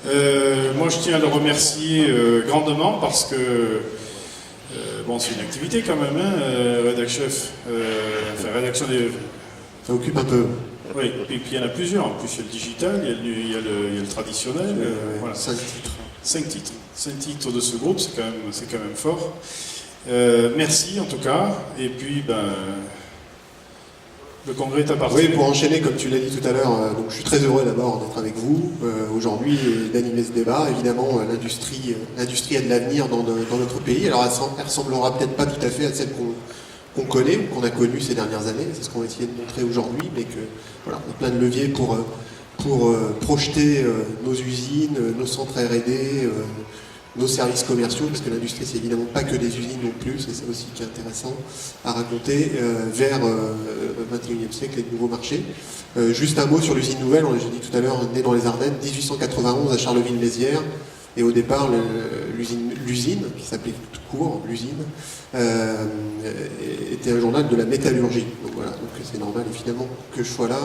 Moi, je tiens à le remercier grandement parce que bon, c'est une activité quand même, hein, rédac-chef. Rédaction des... Ça occupe un peu. Oui, et puis il y en a plusieurs. En plus, il y a le digital, il y a le traditionnel. Voilà. 5 titres. 5 titres. 5 titres de ce groupe, c'est quand même fort. Merci en tout cas. Et puis, le congrès est à partir. Oui, pour enchaîner, comme tu l'as dit tout à l'heure, donc je suis très heureux d'abord d'être avec vous aujourd'hui et d'animer ce débat. Évidemment, l'industrie a de l'avenir dans notre pays. Alors, elle ressemblera peut-être pas tout à fait à celle qu'on connaît ou qu'on a connue ces dernières années. C'est ce qu'on va essayer de montrer aujourd'hui, mais que voilà, on a plein de leviers pour projeter nos usines, nos centres R&D, nos services commerciaux, parce que l'industrie c'est évidemment pas que des usines non plus, c'est ça aussi qui est intéressant à raconter, vers le 21e siècle et de nouveaux marchés. Juste un mot sur l'usine nouvelle, j'ai dit tout à l'heure, née dans les Ardennes, 1891 à Charleville-Mézières, et au départ l'usine, qui s'appelait tout court, l'usine, était un journal de la métallurgie. Donc voilà, donc c'est normal et finalement que je sois là,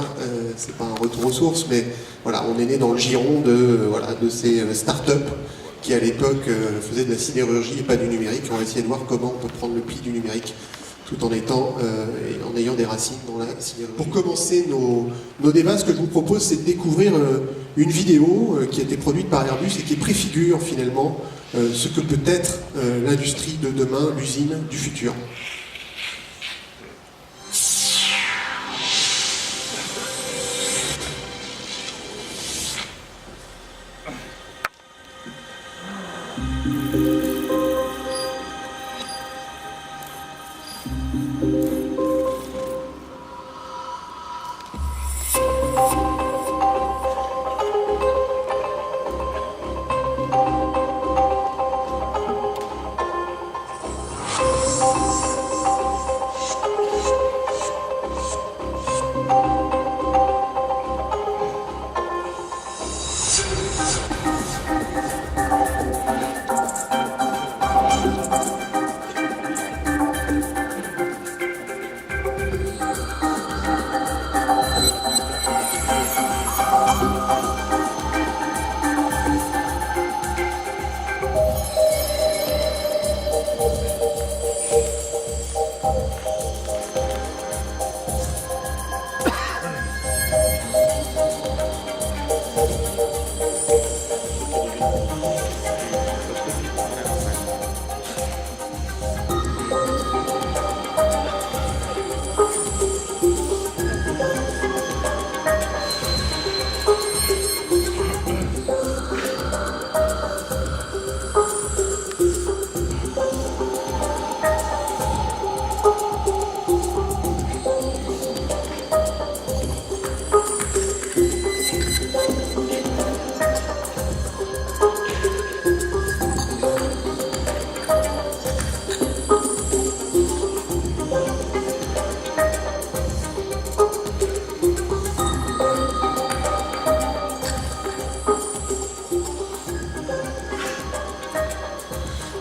c'est pas un retour aux sources, mais voilà, on est né dans le giron de ces start-up qui à l'époque faisait de la sidérurgie et pas du numérique. On va essayer de voir comment on peut prendre le pli du numérique tout en ayant des racines dans la sidérurgie. Pour commencer nos débats, ce que je vous propose, c'est de découvrir une vidéo qui a été produite par Airbus et qui préfigure finalement ce que peut être l'industrie de demain, l'usine du futur.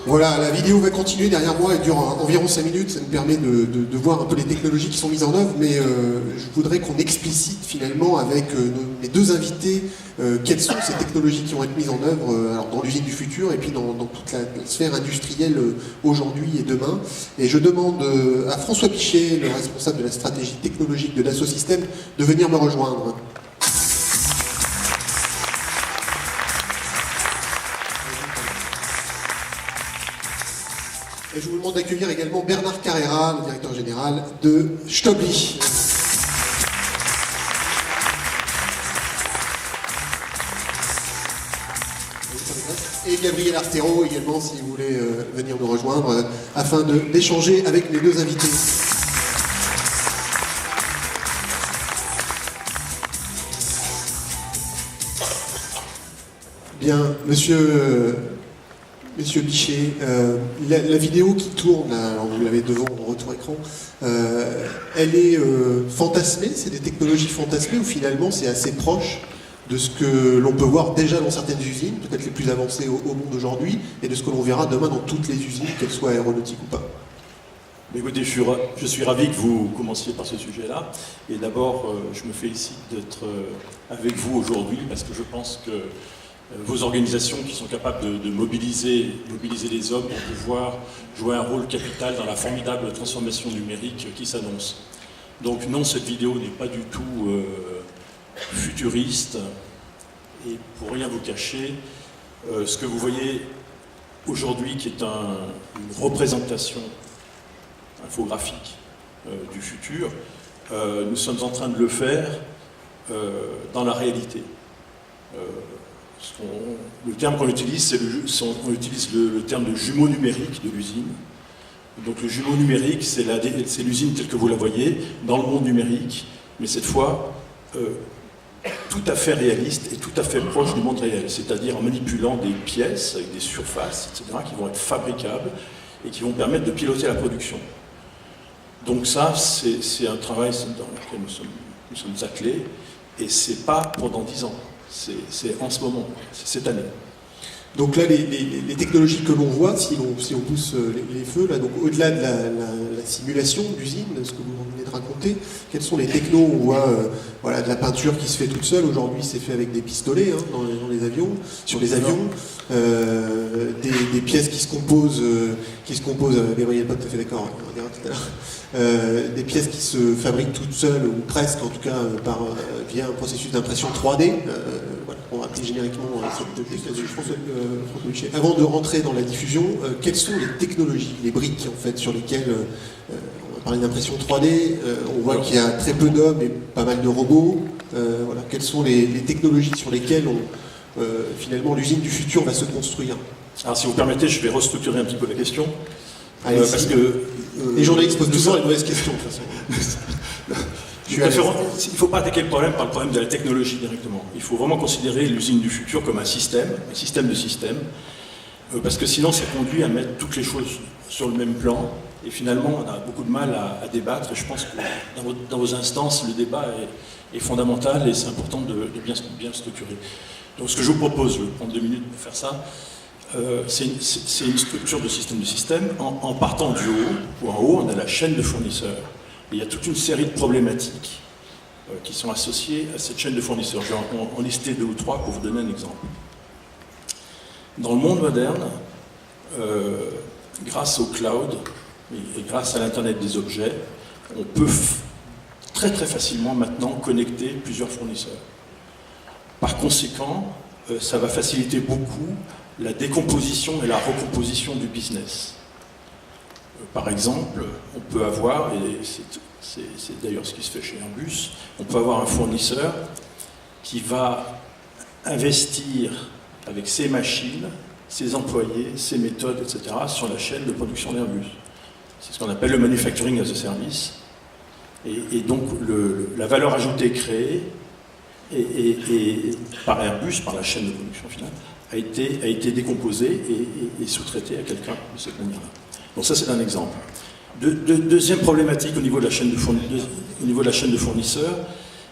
Voilà, la vidéo va continuer derrière moi, elle dure environ 5 minutes, ça me permet de voir un peu les technologies qui sont mises en œuvre, mais je voudrais qu'on explicite finalement avec mes deux invités quelles sont ces technologies qui vont être mises en œuvre alors dans l'usine du futur et puis dans toute la sphère industrielle aujourd'hui et demain. Et je demande à François Pichet, le responsable de la stratégie technologique de Dassault Systèmes, de venir me rejoindre. Et je vous demande d'accueillir également Bernard Carrera, le directeur général de Stobli. Et Gabriel Artero également, si vous voulez venir nous rejoindre, afin d'échanger avec mes deux invités. Bien, Monsieur Bichet, la vidéo qui tourne, alors vous l'avez devant en retour écran, elle est fantasmée, c'est des technologies fantasmées ou finalement c'est assez proche de ce que l'on peut voir déjà dans certaines usines, peut-être les plus avancées au monde aujourd'hui, et de ce que l'on verra demain dans toutes les usines, qu'elles soient aéronautiques ou pas. Écoutez, je suis ravi que vous commenciez par ce sujet-là. Et d'abord, je me félicite d'être avec vous aujourd'hui, parce que je pense que vos organisations qui sont capables de mobiliser les hommes pour pouvoir jouer un rôle capital dans la formidable transformation numérique qui s'annonce. Donc non, cette vidéo n'est pas du tout futuriste, et pour rien vous cacher, ce que vous voyez aujourd'hui, qui est une représentation infographique du futur, nous sommes en train de le faire dans la réalité. Le terme qu'on utilise, on utilise le terme de jumeau numérique de l'usine. Donc le jumeau numérique, c'est l'usine telle que vous la voyez, dans le monde numérique, mais cette fois tout à fait réaliste et tout à fait proche du monde réel, c'est-à-dire en manipulant des pièces avec des surfaces, etc., qui vont être fabricables et qui vont permettre de piloter la production. Donc ça, c'est un travail dans lequel nous sommes attelés, et c'est pas pendant 10 ans, c'est en ce moment, c'est cette année. Donc là, les technologies que l'on voit, si on pousse les feux, là, donc au-delà de la simulation d'usine, ce que vous venez de raconter, quels sont les technos? On voit voilà, de la peinture qui se fait toute seule. Aujourd'hui, c'est fait avec des pistolets dans les avions, sur les avions, des pièces qui se composent. Gabriel, pas tout à fait d'accord, on dira tout à l'heure. Des pièces qui se fabriquent toutes seules, ou presque, en tout cas, via un processus d'impression 3D. Voilà, on va appeler génériquement cette technologie. François Michel. Avant de rentrer dans la diffusion, quelles sont les technologies, les briques en fait, sur lesquelles on va parler d'impression 3D, on voit qu'il y a très peu d'hommes et pas mal de robots. Voilà, quelles sont les technologies sur lesquelles finalement l'usine du futur va se construire? Alors si vous permettez, je vais restructurer un petit peu la question. Parce que les journalistes posent toujours les mauvaises questions de toute façon. Il ne faut pas attaquer le problème par le problème de la technologie directement. Il faut vraiment considérer l'usine du futur comme un système de systèmes, parce que sinon ça conduit à mettre toutes les choses sur le même plan, et finalement on a beaucoup de mal à débattre, et je pense que dans vos instances, le débat est fondamental, et c'est important de bien structurer. Donc ce que je vous propose, je vais prendre 2 minutes pour faire ça, c'est une structure de système, en partant du haut, où en haut on a la chaîne de fournisseurs. Et il y a toute une série de problématiques qui sont associées à cette chaîne de fournisseurs. Je vais en lister 2 ou 3 pour vous donner un exemple. Dans le monde moderne, grâce au cloud et grâce à l'Internet des objets, on peut très très facilement maintenant connecter plusieurs fournisseurs. Par conséquent, ça va faciliter beaucoup la décomposition et la recomposition du business. Par exemple, on peut avoir, et c'est d'ailleurs ce qui se fait chez Airbus, on peut avoir un fournisseur qui va investir avec ses machines, ses employés, ses méthodes, etc., sur la chaîne de production d'Airbus. C'est ce qu'on appelle le manufacturing as a service. Et donc la valeur ajoutée créée par Airbus, par la chaîne de production finale, a été décomposée et sous-traitée à quelqu'un de cette manière-là. Donc ça, c'est un exemple. Deuxième problématique au niveau de la chaîne de fournisseurs,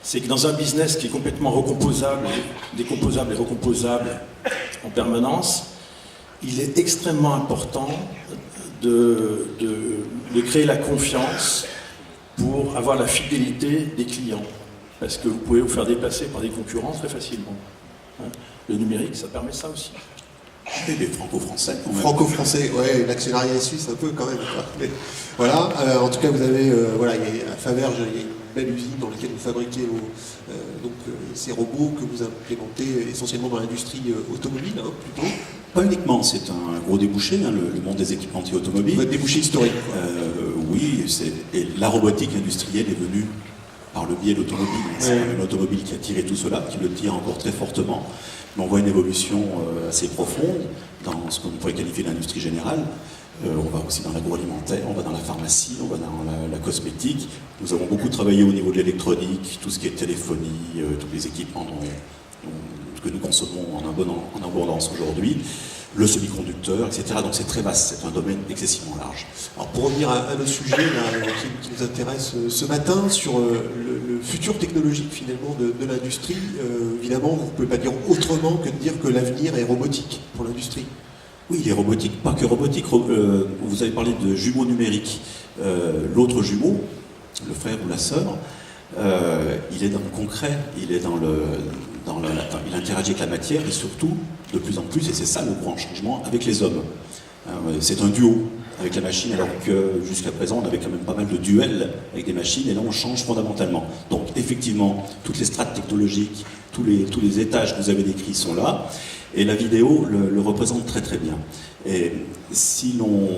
c'est que dans un business qui est complètement recomposable, décomposable et recomposable en permanence, il est extrêmement important de créer la confiance pour avoir la fidélité des clients. Parce que vous pouvez vous faire déplacer par des concurrents très facilement. Le numérique, ça permet ça aussi. Et les franco-français. Franco-français, ouais, l'actionnariat est suisse un peu quand même. Mais, voilà, en tout cas, vous avez, voilà, il y a à Faverges, il y a une belle usine dans laquelle vous fabriquez ces robots que vous implémentez essentiellement dans l'industrie automobile, plutôt. Pas uniquement, c'est un gros débouché, le monde des équipementiers automobiles. Votre débouché historique. Oui, et la robotique industrielle est venue par le biais de l'automobile. C'est une automobile qui a tiré tout cela, qui le tire encore très fortement. Mais on voit une évolution assez profonde dans ce qu'on pourrait qualifier d'industrie générale. On va aussi dans l'agroalimentaire, on va dans la pharmacie, on va dans la cosmétique. Nous avons beaucoup travaillé au niveau de l'électronique, tout ce qui est téléphonie, tous les équipements que nous consommons en abondance aujourd'hui, le semi-conducteur, etc. Donc c'est très vaste, c'est un domaine excessivement large. Alors pour revenir à notre sujet là, qui nous intéresse ce matin, sur le futur technologique finalement de l'industrie, évidemment vous ne pouvez pas dire autrement que de dire que l'avenir est robotique pour l'industrie. Oui, il est robotique, pas que robotique. Vous avez parlé de jumeaux numériques. L'autre jumeau, le frère ou la sœur, il est dans le concret, il est dans il interagit avec la matière et surtout, de plus en plus, et c'est ça le grand changement, avec les hommes. C'est un duo avec la machine, alors que jusqu'à présent, on avait quand même pas mal de duels avec des machines, et là, on change fondamentalement. Donc, effectivement, toutes les strates technologiques, tous les étages que vous avez décrits sont là, et la vidéo le représente très très bien. Et si l'on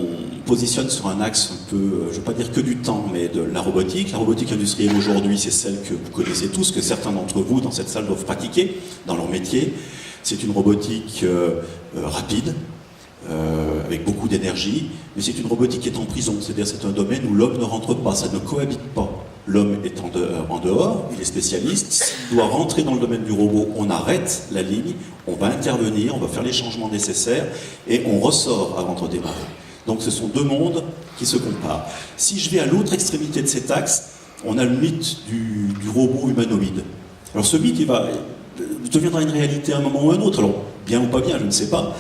positionne sur un axe un peu, je ne veux pas dire que du temps, mais de la robotique industrielle aujourd'hui, c'est celle que vous connaissez tous, que certains d'entre vous dans cette salle doivent pratiquer dans leur métier. C'est une robotique rapide, avec beaucoup d'énergie, mais c'est une robotique qui est en prison, c'est-à-dire c'est un domaine où l'homme ne rentre pas, ça ne cohabite pas. L'homme est en dehors, il est spécialiste, s'il doit rentrer dans le domaine du robot, on arrête la ligne, on va intervenir, on va faire les changements nécessaires, et on ressort avant de redémarrer. Donc ce sont deux mondes qui se comparent. Si je vais à l'autre extrémité de cet axe, on a le mythe du robot humanoïde. Alors ce mythe, il deviendra une réalité à un moment ou à un autre, alors bien ou pas bien, je ne sais pas.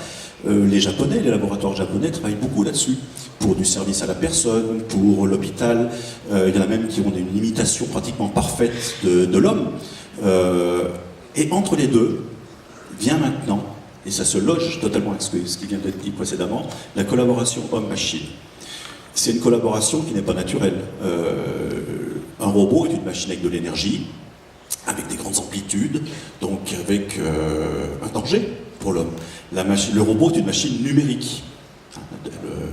Les Japonais, les laboratoires japonais travaillent beaucoup là-dessus, pour du service à la personne, pour l'hôpital. Il y en a même qui ont une imitation pratiquement parfaite de l'homme. Et entre les deux, vient maintenant, et ça se loge totalement avec ce qui vient d'être dit précédemment, la collaboration homme-machine. C'est une collaboration qui n'est pas naturelle. Un robot est une machine avec de l'énergie, avec des grandes amplitudes, donc avec un danger pour l'homme. Le robot est une machine numérique.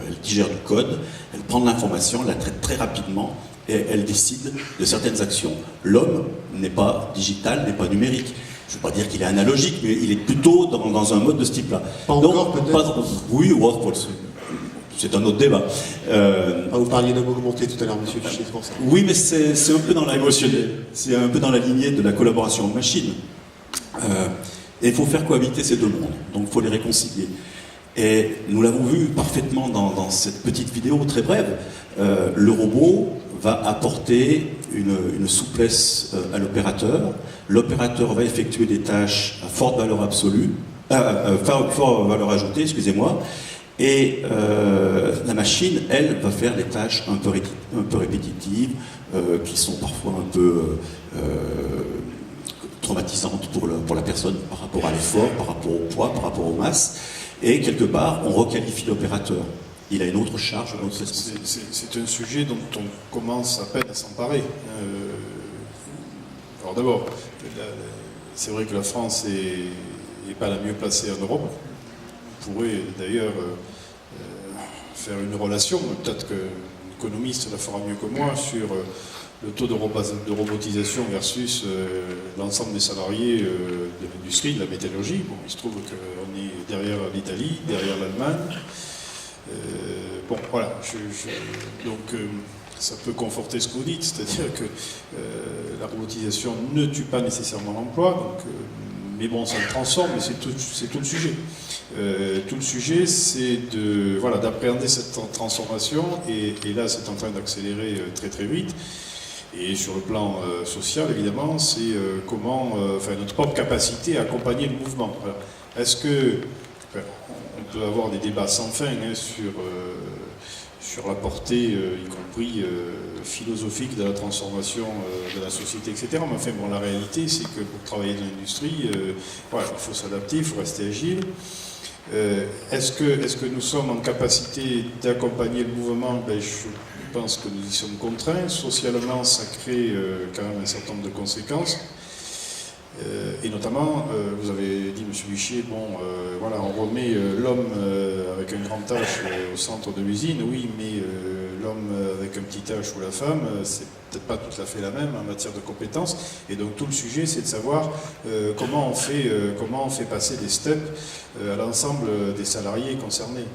Elle digère du code, elle prend de l'information, elle la traite très rapidement et elle décide de certaines actions. L'homme n'est pas digital, n'est pas numérique. Je ne veux pas dire qu'il est analogique, mais il est plutôt dans un mode de ce type-là. Pas encore, peut-être. Oui, c'est un autre débat. Vous parliez d'homme augmenté tout à l'heure, monsieur Fichet, c'est pour ça. Oui, mais c'est un peu dans la c'est un peu dans la lignée de la collaboration machine. Et il faut faire cohabiter ces deux mondes, donc il faut les réconcilier. Et nous l'avons vu parfaitement dans cette petite vidéo très brève, le robot va apporter une souplesse à l'opérateur. L'opérateur va effectuer des tâches à forte valeur absolue, forte valeur ajoutée, excusez-moi, et la machine, elle, va faire des tâches un peu répétitives, qui sont parfois un peu traumatisantes pour la personne par rapport à l'effort, par rapport au poids, par rapport aux masses. Et quelque part, on requalifie l'opérateur. Il a une autre charge, une autre responsabilité. C'est un sujet dont on commence à peine à s'emparer. Alors d'abord, c'est vrai que la France n'est pas la mieux placée en Europe. On pourrait d'ailleurs faire une relation, peut-être qu'un économiste la fera mieux que moi, sur le taux de robotisation versus l'ensemble des salariés de l'industrie, de la métallurgie. Bon, il se trouve qu'on est derrière l'Italie, derrière l'Allemagne. Bon, voilà. Donc, ça peut conforter ce que vous dites, c'est-à-dire que la robotisation ne tue pas nécessairement l'emploi, mais bon, ça le transforme, mais c'est tout le sujet. Tout le sujet, c'est d'appréhender cette transformation, et là, c'est en train d'accélérer très très vite. Et sur le plan social, évidemment, c'est notre propre capacité à accompagner le mouvement. Alors, est-ce que on peut avoir des débats sans fin sur la portée, y compris philosophique, de la transformation de la société, etc. Mais enfin, bon, la réalité, c'est que pour travailler dans l'industrie, il faut s'adapter, il faut rester agile. Est-ce que nous sommes en capacité d'accompagner le mouvement? Je pense que nous y sommes contraints. Socialement, ça crée quand même un certain nombre de conséquences. Et notamment, vous avez dit, M. Fichet, on remet l'homme avec un grand H au centre de l'usine, oui, mais l'homme avec un petit H ou la femme, c'est peut-être pas tout à fait la même en matière de compétences. Et donc tout le sujet, c'est de savoir comment on fait passer des steps à l'ensemble des salariés concernés.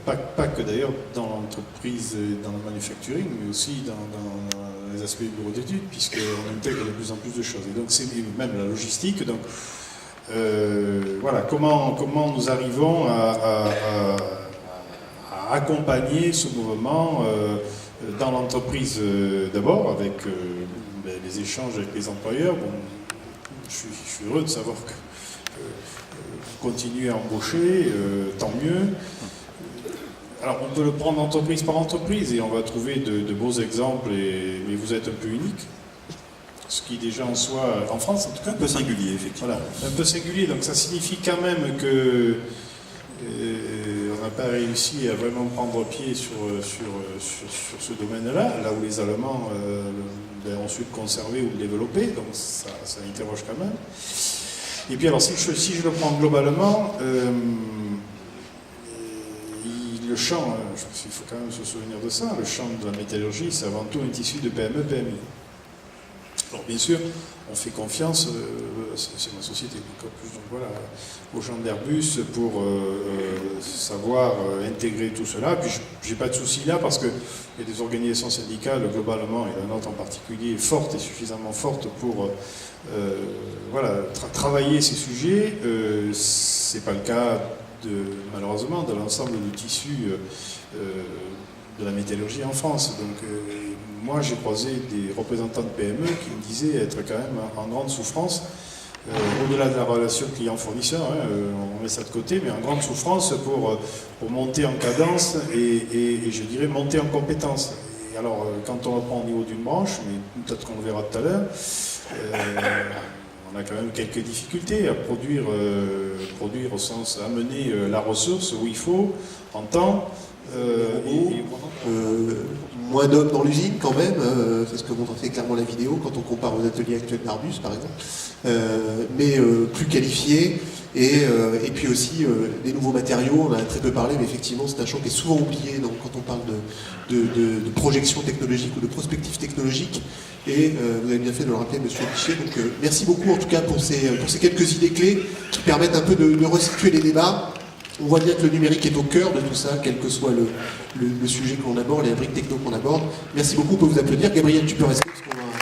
Pas que d'ailleurs dans l'entreprise et dans le manufacturing, mais aussi dans les aspects du bureau d'études, puisqu'on intègre de plus en plus de choses. Et donc c'est même la logistique. Donc comment nous arrivons à accompagner ce mouvement dans l'entreprise d'abord, avec les échanges avec les employeurs. Bon, je suis heureux de savoir que vous continuez à embaucher, tant mieux. Alors on peut le prendre entreprise par entreprise et on va trouver de beaux exemples, mais vous êtes un peu unique ce qui est déjà en soi, en France en tout cas, Un peu singulier, effectivement. voilà, un peu singulier. Donc ça signifie quand même que on n'a pas réussi à vraiment prendre pied sur ce domaine-là, là où les Allemands ont su le conserver ou le développer, donc ça interroge quand même. Et puis alors, si je le prends globalement, le champ, il faut quand même se souvenir de ça, le champ de la métallurgie, c'est avant tout un tissu de PME, PMI. Alors bien sûr, on fait confiance, c'est ma société, donc voilà, aux gens d'Airbus pour savoir intégrer tout cela. Puis j'ai pas de souci là parce qu'il y a des organisations syndicales globalement, et la nôtre en particulier, fortes et suffisamment fortes pour voilà, travailler ces sujets. C'est pas le cas malheureusement de l'ensemble du tissu de la métallurgie en France. Donc moi j'ai croisé des représentants de PME qui me disaient être quand même en grande souffrance, au-delà de la relation client-fournisseur, hein, on met ça de côté, mais en grande souffrance pour monter en cadence et je dirais monter en compétence. Et alors quand on reprend au niveau d'une branche, mais peut-être qu'on le verra tout à l'heure, on a quand même quelques difficultés à produire au sens amener la ressource où il faut, en temps. Moins d'hommes dans l'usine quand même, c'est ce que montrait clairement la vidéo quand on compare aux ateliers actuels d'Airbus par exemple, mais plus qualifiés et puis aussi des nouveaux matériaux, on en a très peu parlé mais effectivement c'est un champ qui est souvent oublié donc, quand on parle de projection technologique ou de prospective technologique et vous avez bien fait de le rappeler monsieur Bichet, donc merci beaucoup en tout cas pour ces quelques idées clés qui permettent un peu de resituer les débats. On voit bien que le numérique est au cœur de tout ça, quel que soit le sujet qu'on aborde, les briques techno qu'on aborde. Merci beaucoup, on peut vous applaudir. Gabriel, tu peux rester parce qu'on va avoir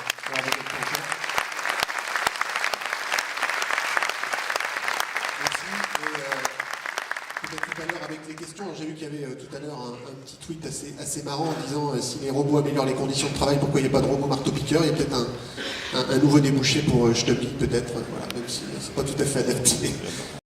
beaucoup de temps. Merci. Peut-être tout à l'heure avec les questions, j'ai vu qu'il y avait tout à l'heure un petit tweet assez marrant en disant si les robots améliorent les conditions de travail, pourquoi il n'y a pas de robot marteau-piqueur? Il y a peut-être un nouveau débouché pour Stubby, peut-être, voilà, même si c'est pas tout à fait adapté.